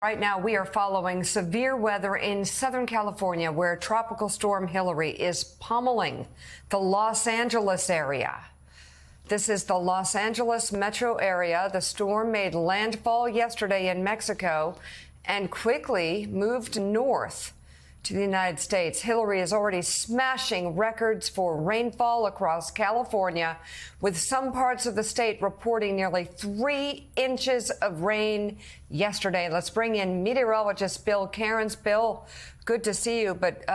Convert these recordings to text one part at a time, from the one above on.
Right now, we are following severe weather in Southern California, where Tropical Storm Hilary is pummeling the Los Angeles area. This is the Los Angeles metro area. The storm made landfall yesterday in Mexico and quickly moved north to the United States. Hilary is already smashing records for rainfall across California, with some parts of the state reporting nearly 3 inches of rain yesterday. Let's bring in meteorologist Bill Cairns. Bill, good to see you, but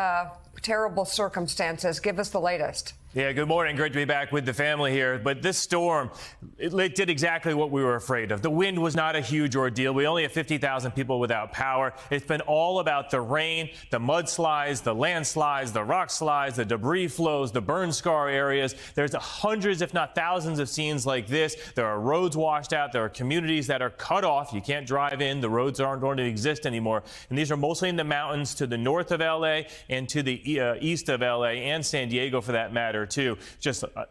terrible circumstances. Give us the latest. Yeah, good morning. Great to be back with the family here. But this storm, it did exactly what we were afraid of. The wind was not a huge ordeal. We only have 50,000 people without power. It's been all about the rain, the mudslides, the landslides, the rock slides, the debris flows, the burn scar areas. There's hundreds, if not thousands, of scenes like this. There are roads washed out. There are communities that are cut off. You can't drive in. The roads aren't going to exist anymore. And these are mostly in the mountains to the north of L.A. and to the east of L.A. and San Diego, for that matter, too.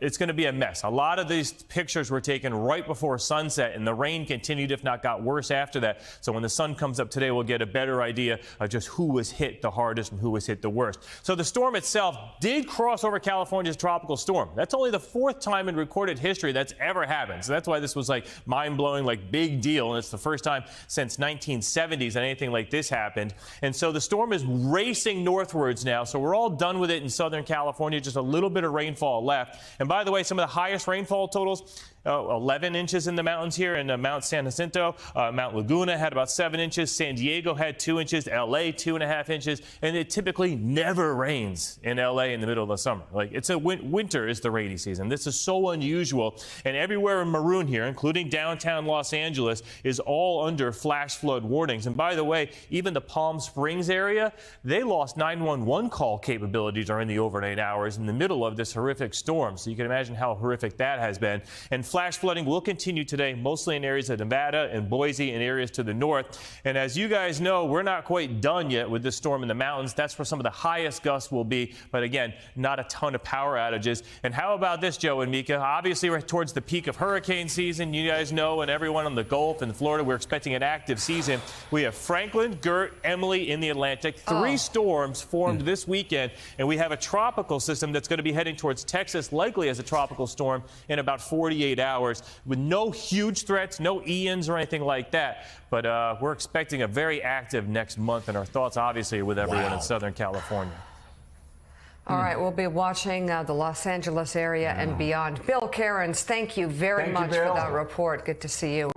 It's going to be a mess. A lot of these pictures were taken right before sunset, and the rain continued, if not got worse after that. So when the sun comes up today, we'll get a better idea of just who was hit the hardest and who was hit the worst. So the storm itself did cross over California's tropical storm. That's only the 4th time in recorded history that's ever happened. So that's why this was like mind-blowing, like big deal. And it's the first time since 1970s that anything like this happened. And so the storm is racing northwards now. So we're all done with it in Southern California. Just a little bit of rainfall left. And by the way, some of the highest rainfall totals, 11 inches in the mountains here in Mount San Jacinto. Mount Laguna had about 7 inches. San Diego had 2 inches. L.A. 2.5 inches. And it typically never rains in L.A. in the middle of the summer. Like, it's a winter is the rainy season. This is so unusual. And everywhere in maroon here, including downtown Los Angeles, is all under flash flood warnings. And by the way, even the Palm Springs area, they lost 911 call capability during the overnight hours in the middle of this horrific storm. So you can imagine how horrific that has been. And flash flooding will continue today, mostly in areas of Nevada and Boise and areas to the north. And as you guys know, we're not quite done yet with this storm in the mountains. That's where some of the highest gusts will be. But again, not a ton of power outages. And how about this, Joe and Mika? Obviously, we're towards the peak of hurricane season. You guys know, and everyone on the Gulf and Florida, we're expecting an active season. We have Franklin, Gert, Emily in the Atlantic. 3 storms formed this weekend. And we have a tropical system that's going to be heading towards Texas, likely as a tropical storm in about 48 hours, with no huge threats, no Ians or anything like that. But we're expecting a very active next month, and our thoughts obviously are with everyone in Southern California. All right, we'll be watching the Los Angeles area and beyond. Bill Cairns, thank you very much for that report. Good to see you.